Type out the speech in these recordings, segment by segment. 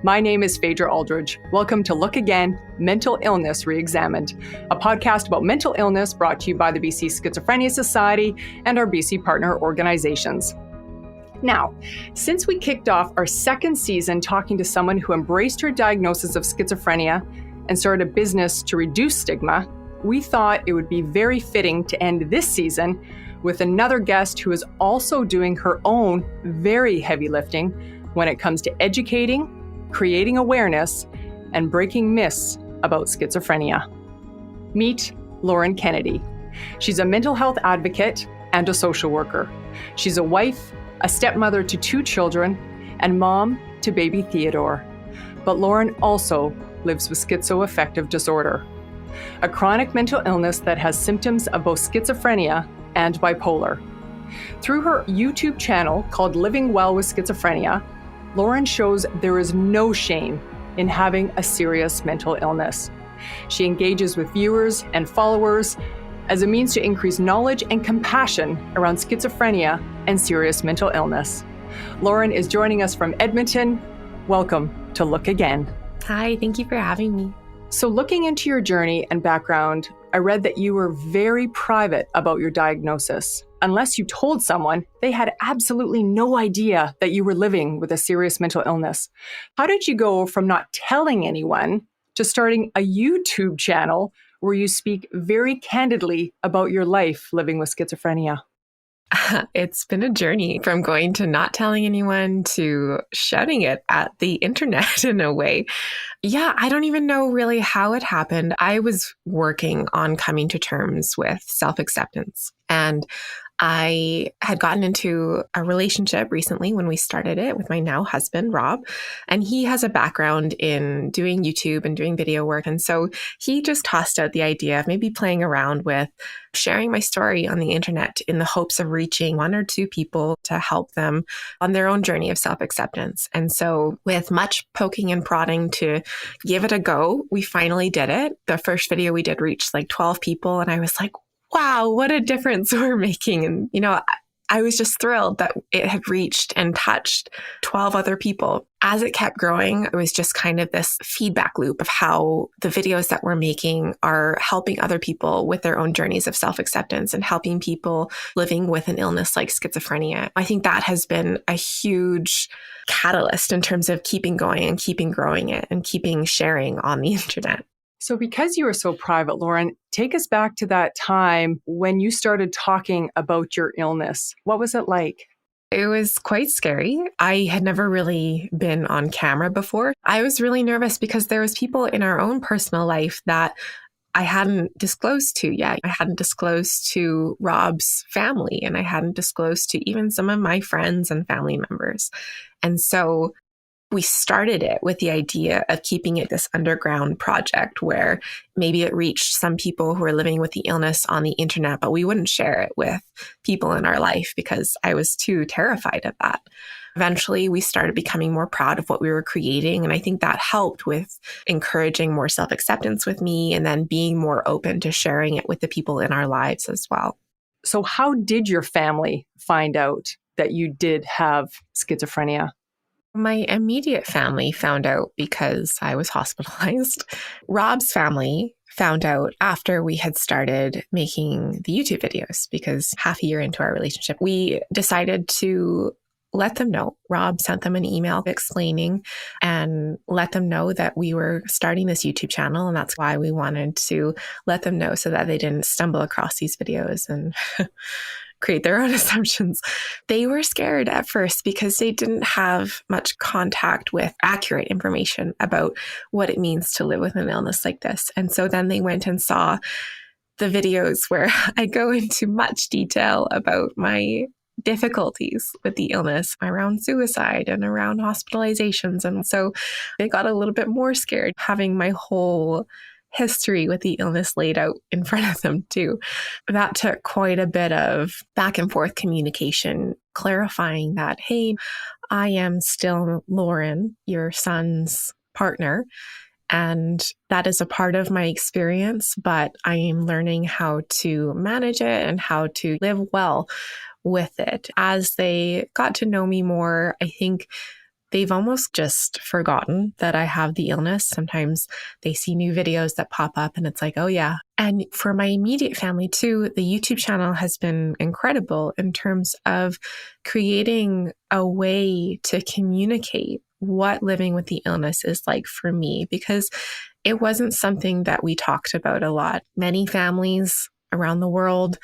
My name is Faydra Aldridge. Welcome to Look Again, Mental Illness Reexamined, a podcast about mental illness brought to you by the BC Schizophrenia Society and our BC partner organizations. Now, since we kicked off our second season talking to someone who embraced her diagnosis of schizophrenia and started a business to reduce stigma, we thought it would be very fitting to end this season with another guest who is also doing her own very heavy lifting when it comes to educating, creating awareness, and breaking myths about schizophrenia. Meet Lauren Kennedy. She's a mental health advocate and a social worker. She's a wife, a stepmother to 2 children, and mom to baby Theodore. But Lauren also lives with schizoaffective disorder, a chronic mental illness that has symptoms of both schizophrenia and bipolar. Through her YouTube channel called Living Well with Schizophrenia, Lauren shows there is no shame in having a serious mental illness. She engages with viewers and followers as a means to increase knowledge and compassion around schizophrenia and serious mental illness. Lauren is joining us from Edmonton. Welcome to Look Again. Hi, thank you for having me. So looking into your journey and background, I read that you were very private about your diagnosis. Unless you told someone, they had absolutely no idea that you were living with a serious mental illness. How did you go from not telling anyone to starting a YouTube channel where you speak very candidly about your life living with schizophrenia? It's been a journey from going to not telling anyone to shouting it at the internet in a way. Yeah, I don't even know really how it happened. I was working on coming to terms with self-acceptance, and I had gotten into a relationship recently when we started it with my now husband, Rob, and he has a background in doing YouTube and doing video work. And so he just tossed out the idea of maybe playing around with sharing my story on the internet in the hopes of reaching 1 or 2 people to help them on their own journey of self-acceptance. And so with much poking and prodding to give it a go, we finally did it. The first video we did reached like 12 people. And I was like, wow, what a difference we're making. And, I was just thrilled that it had reached and touched 12 other people. As it kept growing, it was just kind of this feedback loop of how the videos that we're making are helping other people with their own journeys of self-acceptance and helping people living with an illness like schizophrenia. I think that has been a huge catalyst in terms of keeping going and keeping growing it and keeping sharing on the internet. So because you were so private, Lauren, take us back to that time when you started talking about your illness. What was it like? It was quite scary. I had never really been on camera before. I was really nervous because there was people in our own personal life that I hadn't disclosed to yet. I hadn't disclosed to Rob's family, and I hadn't disclosed to even some of my friends and family members. And so we started it with the idea of keeping it this underground project where maybe it reached some people who are living with the illness on the internet, but we wouldn't share it with people in our life because I was too terrified of that. Eventually, we started becoming more proud of what we were creating. And I think that helped with encouraging more self-acceptance with me and then being more open to sharing it with the people in our lives as well. So how did your family find out that you did have schizophrenia? My immediate family found out because I was hospitalized. Rob's family found out after we had started making the YouTube videos because half a year into our relationship, we decided to let them know. Rob sent them an email explaining and let them know that we were starting this YouTube channel. And that's why we wanted to let them know so that they didn't stumble across these videos and create their own assumptions. They were scared at first because they didn't have much contact with accurate information about what it means to live with an illness like this. And so then they went and saw the videos where I go into much detail about my difficulties with the illness around suicide and around hospitalizations. And so they got a little bit more scared having my whole history with the illness laid out in front of them too. That took quite a bit of back and forth communication, clarifying that, hey, I am still Lauren, your son's partner, and that is a part of my experience, but I am learning how to manage it and how to live well with it. As they got to know me more, I think they've almost just forgotten that I have the illness. Sometimes they see new videos that pop up and it's like, oh yeah. And for my immediate family too, the YouTube channel has been incredible in terms of creating a way to communicate what living with the illness is like for me, because it wasn't something that we talked about a lot. Many families around the world,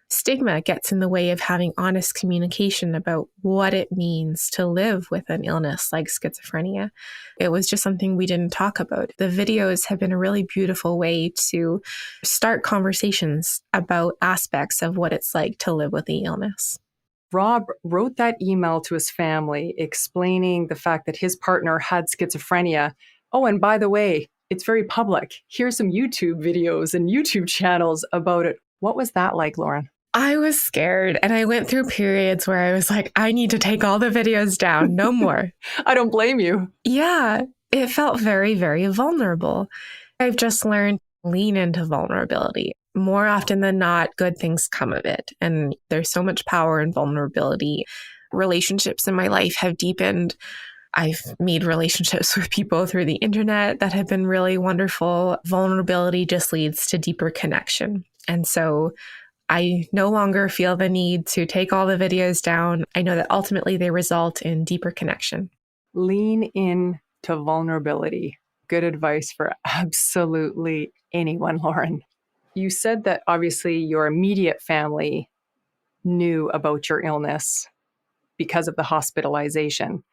stigma gets in the way of having honest communication about what it means to live with an illness like schizophrenia. It was just something we didn't talk about. The videos have been a really beautiful way to start conversations about aspects of what it's like to live with the illness. Rob wrote that email to his family explaining the fact that his partner had schizophrenia. Oh, and by the way, it's very public. Here's some YouTube videos and YouTube channels about it. What was that like, Lauren? I was scared, and I went through periods where I was like, I need to take all the videos down, no more. I don't blame you. Yeah, it felt very, very vulnerable. I've just learned to lean into vulnerability. More often than not, good things come of it. And there's so much power in vulnerability. Relationships in my life have deepened. I've made relationships with people through the internet that have been really wonderful. Vulnerability just leads to deeper connection. And so I no longer feel the need to take all the videos down. I know that ultimately they result in deeper connection. Lean in to vulnerability. Good advice for absolutely anyone, Lauren. You said that obviously your immediate family knew about your illness because of the hospitalization.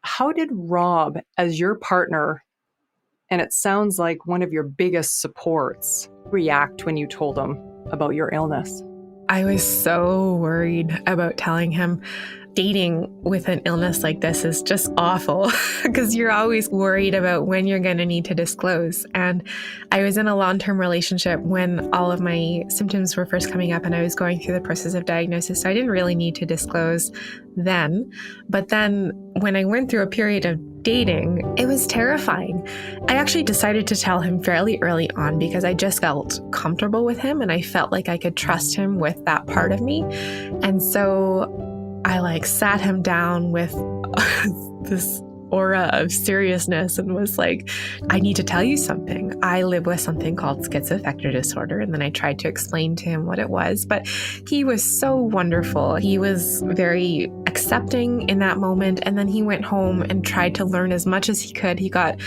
How did Rob, as your partner, and it sounds like one of your biggest supports, react when you told him about your illness? I was so worried about telling him. Dating with an illness like this is just awful because you're always worried about when you're going to need to disclose. And I was in a long-term relationship when all of my symptoms were first coming up and I was going through the process of diagnosis. So I didn't really need to disclose then. But then when I went through a period of dating, it was terrifying. I actually decided to tell him fairly early on because I just felt comfortable with him and I felt like I could trust him with that part of me. And so I sat him down with this aura of seriousness and was like, I need to tell you something. I live with something called schizoaffective disorder. And then I tried to explain to him what it was, but he was so wonderful. He was very accepting in that moment. And then he went home and tried to learn as much as he could. He got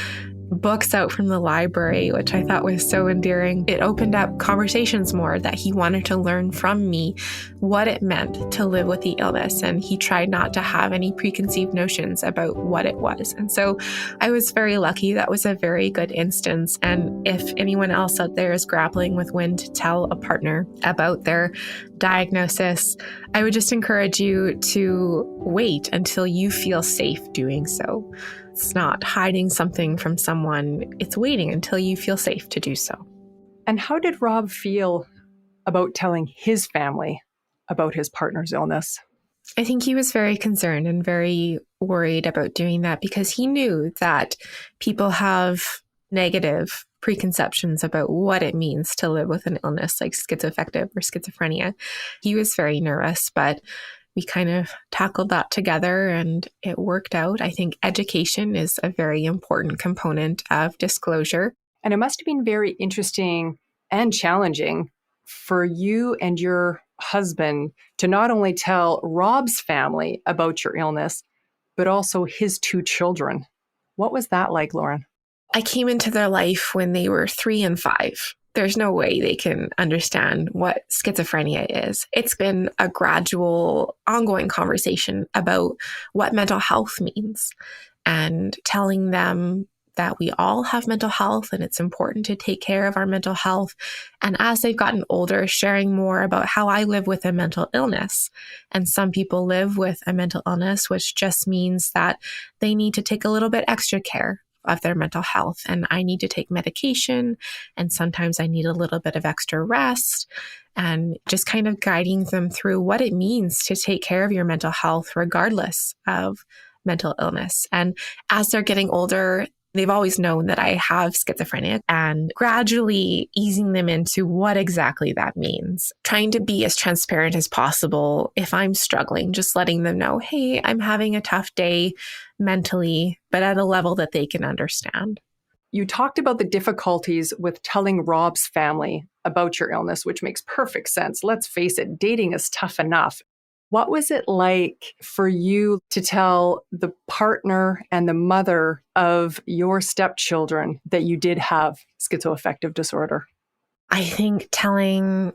books out from the library, which I thought was so endearing. It opened up conversations more that he wanted to learn from me what it meant to live with the illness. And he tried not to have any preconceived notions about what it was. And so I was very lucky. That was a very good instance. And if anyone else out there is grappling with when to tell a partner about their diagnosis, I would just encourage you to wait until you feel safe doing so. It's not hiding something from someone. It's waiting until you feel safe to do so. And how did Rob feel about telling his family about his partner's illness? I think he was very concerned and very worried about doing that because he knew that people have negative preconceptions about what it means to live with an illness like schizoaffective or schizophrenia. He was very nervous, but we kind of tackled that together and it worked out. I think education is a very important component of disclosure. And it must have been very interesting and challenging for you and your husband to not only tell Rob's family about your illness, but also his two children. What was that like, Lauren? I came into their life when they were 3 and 5. There's no way they can understand what schizophrenia is. It's been a gradual, ongoing conversation about what mental health means and telling them that we all have mental health and it's important to take care of our mental health. And as they've gotten older, sharing more about how I live with a mental illness. And some people live with a mental illness, which just means that they need to take a little bit extra care of their mental health. And I need to take medication. And sometimes I need a little bit of extra rest and just kind of guiding them through what it means to take care of your mental health, regardless of mental illness. And as they're getting older, They've always known that I have schizophrenia and gradually easing them into what exactly that means. Trying to be as transparent as possible if I'm struggling, just letting them know, hey, I'm having a tough day mentally, but at a level that they can understand. You talked about the difficulties with telling Rob's family about your illness, which makes perfect sense. Let's face it, dating is tough enough. What was it like for you to tell the partner and the mother of your stepchildren that you did have schizoaffective disorder? I think telling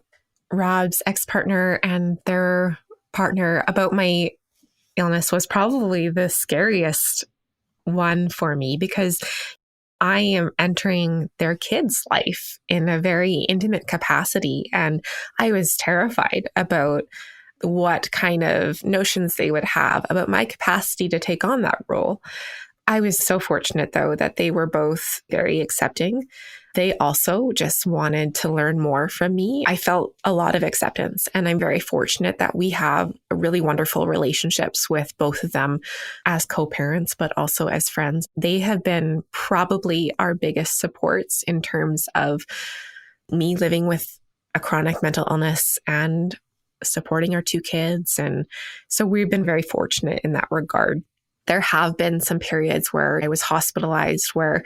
Rob's ex-partner and their partner about my illness was probably the scariest one for me because I am entering their kids' life in a very intimate capacity. And I was terrified about what kind of notions they would have about my capacity to take on that role. I was so fortunate, though, that they were both very accepting. They also just wanted to learn more from me. I felt a lot of acceptance, and I'm very fortunate that we have really wonderful relationships with both of them as co-parents, but also as friends. They have been probably our biggest supports in terms of me living with a chronic mental illness and supporting our two kids. And so we've been very fortunate in that regard. There have been some periods where I was hospitalized where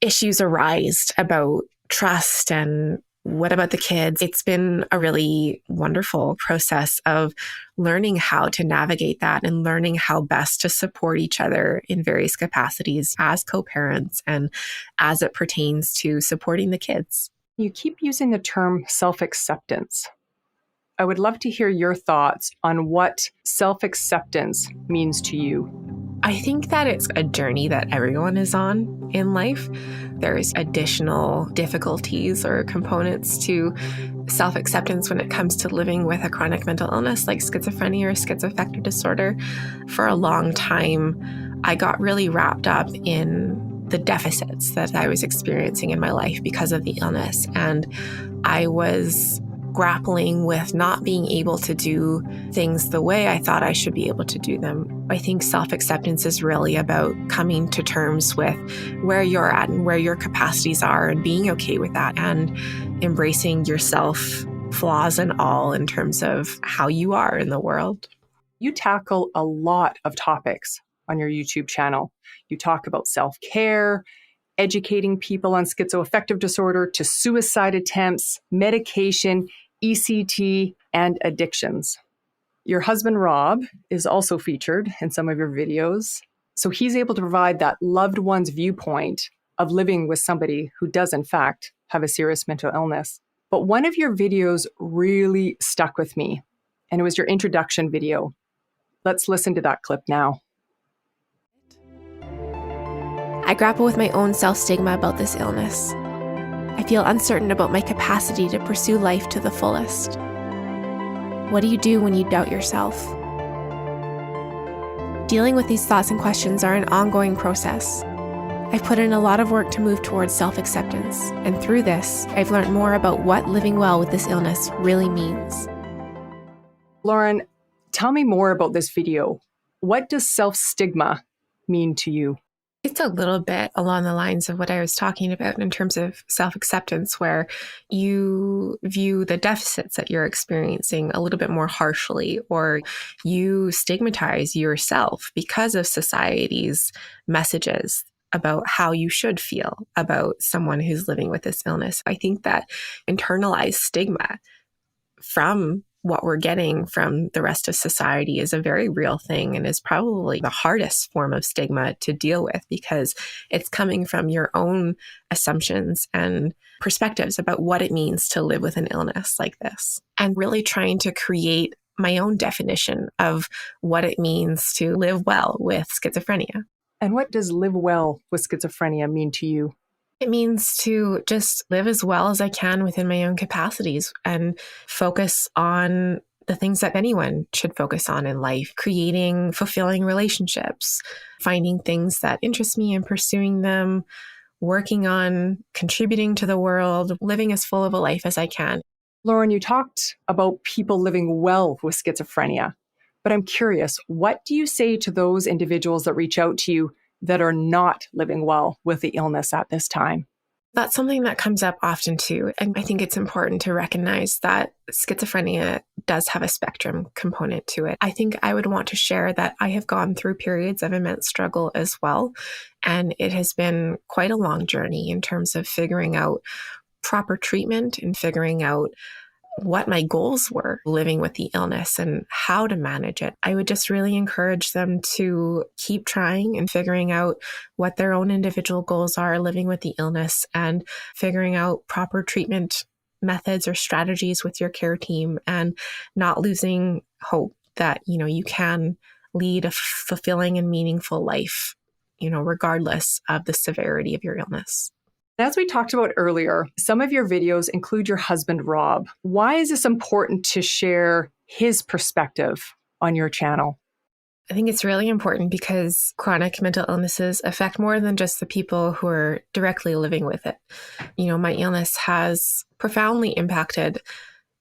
issues arise about trust and what about the kids. It's been a really wonderful process of learning how to navigate that and learning how best to support each other in various capacities as co-parents and as it pertains to supporting the kids. You keep using the term self-acceptance. I would love to hear your thoughts on what self-acceptance means to you. I think that it's a journey that everyone is on in life. There's additional difficulties or components to self-acceptance when it comes to living with a chronic mental illness like schizophrenia or schizoaffective disorder. For a long time, I got really wrapped up in the deficits that I was experiencing in my life because of the illness. And I was grappling with not being able to do things the way I thought I should be able to do them. I think self-acceptance is really about coming to terms with where you're at and where your capacities are and being okay with that and embracing yourself, flaws and all, in terms of how you are in the world. You tackle a lot of topics on your YouTube channel. You talk about self-care, educating people on schizoaffective disorder, to suicide attempts, medication, ECT, and addictions. Your husband, Rob, is also featured in some of your videos. So he's able to provide that loved one's viewpoint of living with somebody who does, in fact, have a serious mental illness. But one of your videos really stuck with me, and it was your introduction video. Let's listen to that clip now. I grapple with my own self-stigma about this illness. I feel uncertain about my capacity to pursue life to the fullest. What do you do when you doubt yourself? Dealing with these thoughts and questions are an ongoing process. I've put in a lot of work to move towards self-acceptance, and through this, I've learned more about what living well with this illness really means. Lauren, tell me more about this video. What does self-stigma mean to you? It's a little bit along the lines of what I was talking about in terms of self-acceptance, where you view the deficits that you're experiencing a little bit more harshly, or you stigmatize yourself because of society's messages about how you should feel about someone who's living with this illness. I think that internalized stigma from what we're getting from the rest of society is a very real thing and is probably the hardest form of stigma to deal with because it's coming from your own assumptions and perspectives about what it means to live with an illness like this, and really trying to create my own definition of what it means to live well with schizophrenia. And what does live well with schizophrenia mean to you? It means to just live as well as I can within my own capacities and focus on the things that anyone should focus on in life, creating fulfilling relationships, finding things that interest me and pursuing them, working on contributing to the world, living as full of a life as I can. Lauren, you talked about people living well with schizophrenia, but I'm curious, what do you say to those individuals that reach out to you that are not living well with the illness at this time? That's something that comes up often too. And I think it's important to recognize that schizophrenia does have a spectrum component to it. I think I would want to share that I have gone through periods of immense struggle as well. And it has been quite a long journey in terms of figuring out proper treatment and figuring out what my goals were living with the illness and how to manage it. I would just really encourage them to keep trying and figuring out what their own individual goals are living with the illness and figuring out proper treatment methods or strategies with your care team and not losing hope that, you can lead a fulfilling and meaningful life, regardless of the severity of your illness. As we talked about earlier, some of your videos include your husband, Rob. Why is this important to share his perspective on your channel? I think it's really important because chronic mental illnesses affect more than just the people who are directly living with it. My illness has profoundly impacted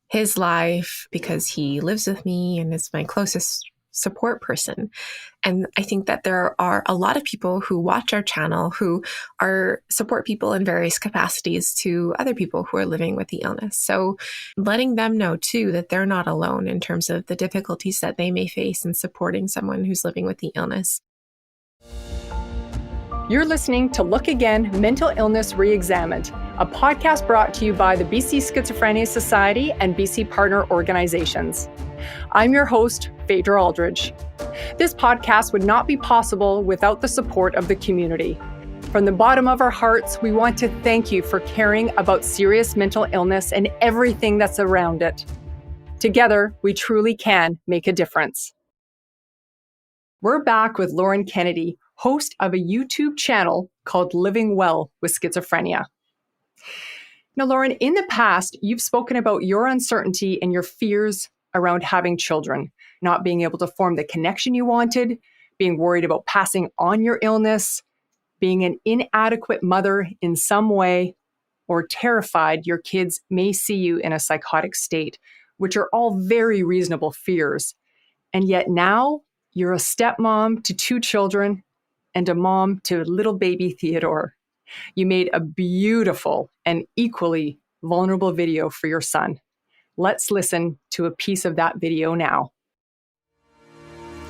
his life because he lives with me and is my closest support person. And I think that there are a lot of people who watch our channel who are support people in various capacities to other people who are living with the illness. So letting them know too that they're not alone in terms of the difficulties that they may face in supporting someone who's living with the illness. You're listening to Look Again, Mental Illness Reexamined, a podcast brought to you by the BC Schizophrenia Society and BC partner organizations. I'm your host, Faydra Aldridge. This podcast would not be possible without the support of the community. From the bottom of our hearts, we want to thank you for caring about serious mental illness and everything that's around it. Together, we truly can make a difference. We're back with Lauren Kennedy, host of a YouTube channel called Living Well with Schizophrenia. Now, Lauren, in the past, you've spoken about your uncertainty and your fears around having children, not being able to form the connection you wanted, being worried about passing on your illness, being an inadequate mother in some way, or terrified your kids may see you in a psychotic state, which are all very reasonable fears. And yet now you're a stepmom to 2 children and a mom to little baby Theodore. You made a beautiful and equally vulnerable video for your son. Let's listen to a piece of that video now.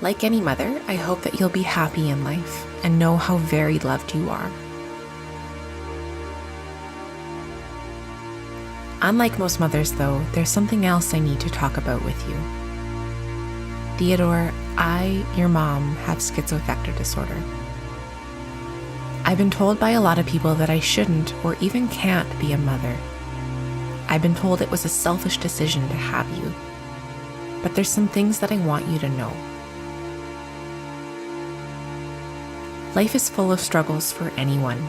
Like any mother, I hope that you'll be happy in life and know how very loved you are. Unlike most mothers, though, there's something else I need to talk about with you. Theodore, I, your mom, have schizoaffective disorder. I've been told by a lot of people that I shouldn't or even can't be a mother. I've been told it was a selfish decision to have you. But there's some things that I want you to know. Life is full of struggles for anyone.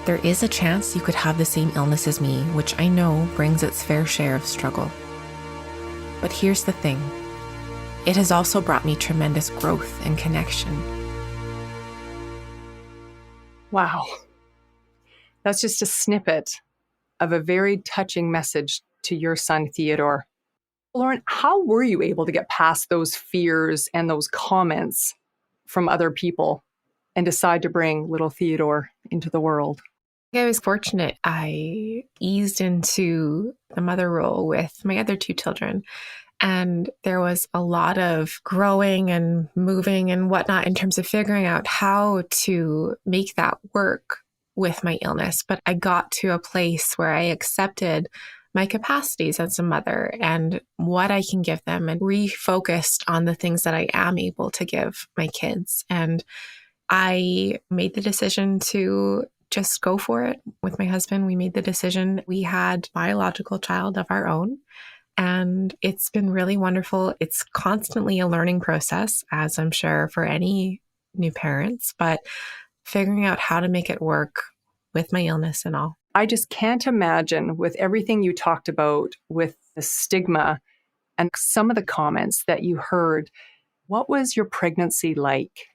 There is a chance you could have the same illness as me, which I know brings its fair share of struggle. But here's the thing. It has also brought me tremendous growth and connection. Wow. That's just a snippet of a very touching message to your son, Theodore. Lauren, how were you able to get past those fears and those comments from other people and decide to bring little Theodore into the world? I was fortunate. I eased into the mother role with my other 2 children. And there was a lot of growing and moving and whatnot in terms of figuring out how to make that work with my illness. But I got to a place where I accepted my capacities as a mother and what I can give them and refocused on the things that I am able to give my kids. And I made the decision to just go for it with my husband. We made the decision. We had a biological child of our own. And it's been really wonderful. It's constantly a learning process, as I'm sure for any new parents, but figuring out how to make it work with my illness and all. I just can't imagine, with everything you talked about with the stigma and some of the comments that you heard, what was your pregnancy like?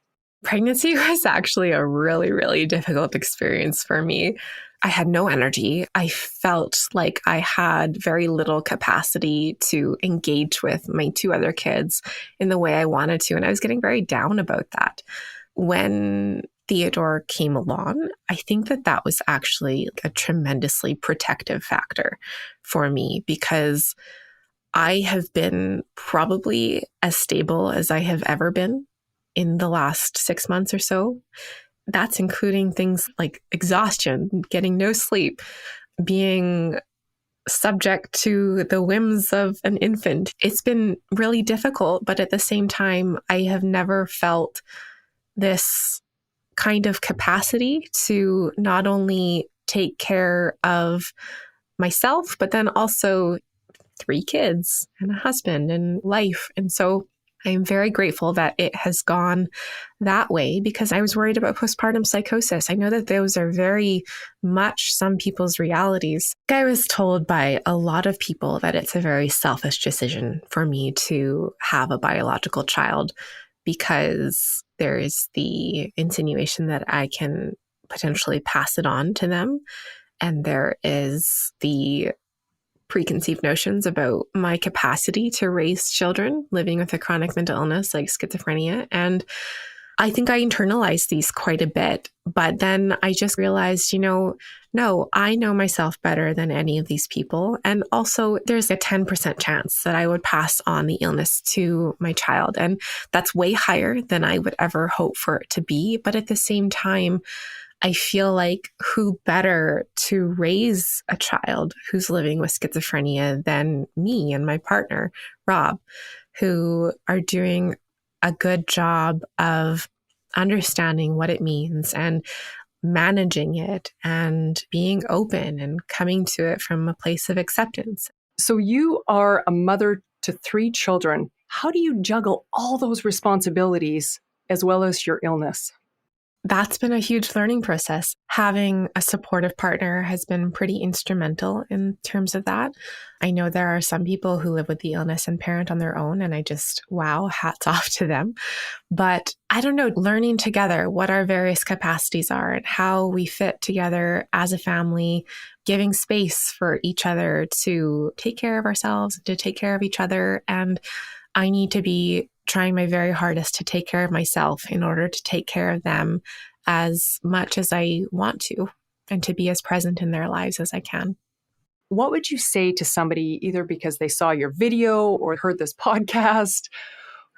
Pregnancy was actually a really, really difficult experience for me. I had no energy. I felt like I had very little capacity to engage with my 2 other kids in the way I wanted to. And I was getting very down about that. when Theodore came along, I think that was actually a tremendously protective factor for me, because I have been probably as stable as I have ever been in the last 6 months or so. That's including things like exhaustion, getting no sleep, being subject to the whims of an infant. It's been really difficult, but at the same time, I have never felt this kind of capacity to not only take care of myself, but then also 3 kids and a husband and life. And so I'm very grateful that it has gone that way, because I was worried about postpartum psychosis. I know that those are very much some people's realities. I was told by a lot of people that it's a very selfish decision for me to have a biological child, because there is the insinuation that I can potentially pass it on to them. And there is the preconceived notions about my capacity to raise children living with a chronic mental illness like schizophrenia. And I think I internalized these quite a bit. But then I just realized, no, I know myself better than any of these people. And also there's a 10% chance that I would pass on the illness to my child. And that's way higher than I would ever hope for it to be. But at the same time, I feel like who better to raise a child who's living with schizophrenia than me and my partner, Rob, who are doing a good job of understanding what it means and managing it and being open and coming to it from a place of acceptance. So you are a mother to 3 children. How do you juggle all those responsibilities as well as your illness? That's been a huge learning process. Having a supportive partner has been pretty instrumental in terms of that. I know there are some people who live with the illness and parent on their own, and I just, wow, hats off to them. But I don't know, learning together what our various capacities are and how we fit together as a family, giving space for each other to take care of ourselves, to take care of each other. And I need to be trying my very hardest to take care of myself in order to take care of them as much as I want to, and to be as present in their lives as I can. What would you say to somebody, either because they saw your video or heard this podcast,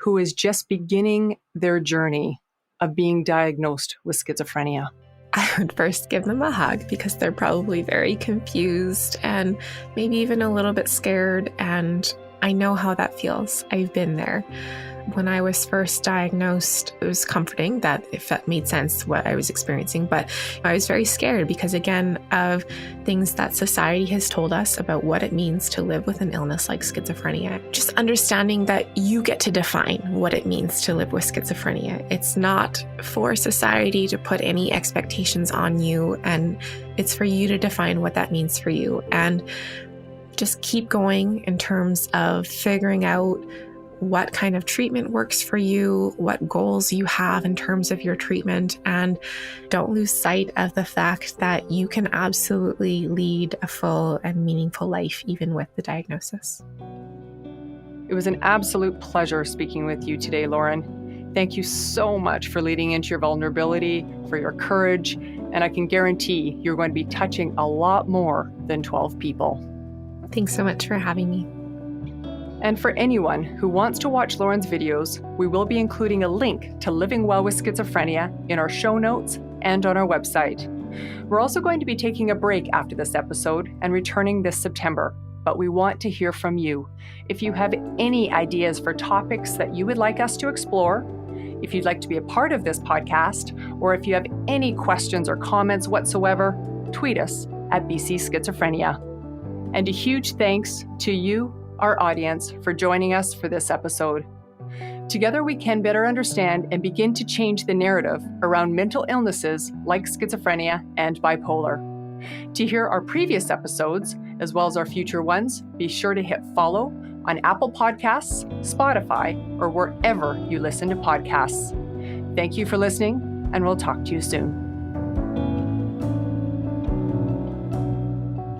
who is just beginning their journey of being diagnosed with schizophrenia? I would first give them a hug, because they're probably very confused and maybe even a little bit scared. And I know how that feels. I've been there. When I was first diagnosed, it was comforting that it made sense what I was experiencing, but I was very scared because, again, of things that society has told us about what it means to live with an illness like schizophrenia. Just understanding that you get to define what it means to live with schizophrenia. It's not for society to put any expectations on you, and it's for you to define what that means for you. And just keep going in terms of figuring out what kind of treatment works for you, what goals you have in terms of your treatment, and don't lose sight of the fact that you can absolutely lead a full and meaningful life even with the diagnosis. It was an absolute pleasure speaking with you today, Lauren. Thank you so much for leading into your vulnerability, for your courage, and I can guarantee you're going to be touching a lot more than 12 people. Thanks so much for having me. And for anyone who wants to watch Lauren's videos, we will be including a link to Living Well with Schizophrenia in our show notes and on our website. We're also going to be taking a break after this episode and returning this September, but we want to hear from you. If you have any ideas for topics that you would like us to explore, if you'd like to be a part of this podcast, or if you have any questions or comments whatsoever, tweet us at BC Schizophrenia. And a huge thanks to you, our audience, for joining us for this episode. Together we can better understand and begin to change the narrative around mental illnesses like schizophrenia and bipolar. To hear our previous episodes, as well as our future ones, be sure to hit follow on Apple Podcasts, Spotify, or wherever you listen to podcasts. Thank you for listening, and we'll talk to you soon.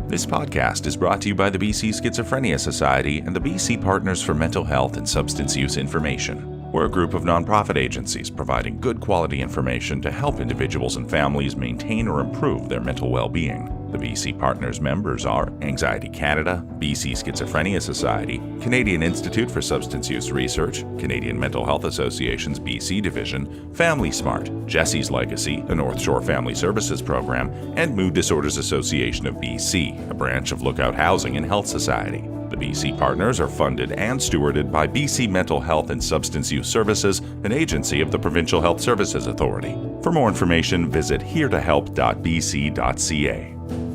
This podcast is brought to you by the BC Schizophrenia Society and the BC Partners for Mental Health and Substance Use Information. We're a group of nonprofit agencies providing good quality information to help individuals and families maintain or improve their mental well-being. The BC Partners members are Anxiety Canada, BC Schizophrenia Society, Canadian Institute for Substance Use Research, Canadian Mental Health Association's BC Division, Family Smart, Jesse's Legacy, the North Shore Family Services Program, and Mood Disorders Association of BC, a branch of Lookout Housing and Health Society. The BC Partners are funded and stewarded by BC Mental Health and Substance Use Services, an agency of the Provincial Health Services Authority. For more information, visit heretohelp.bc.ca.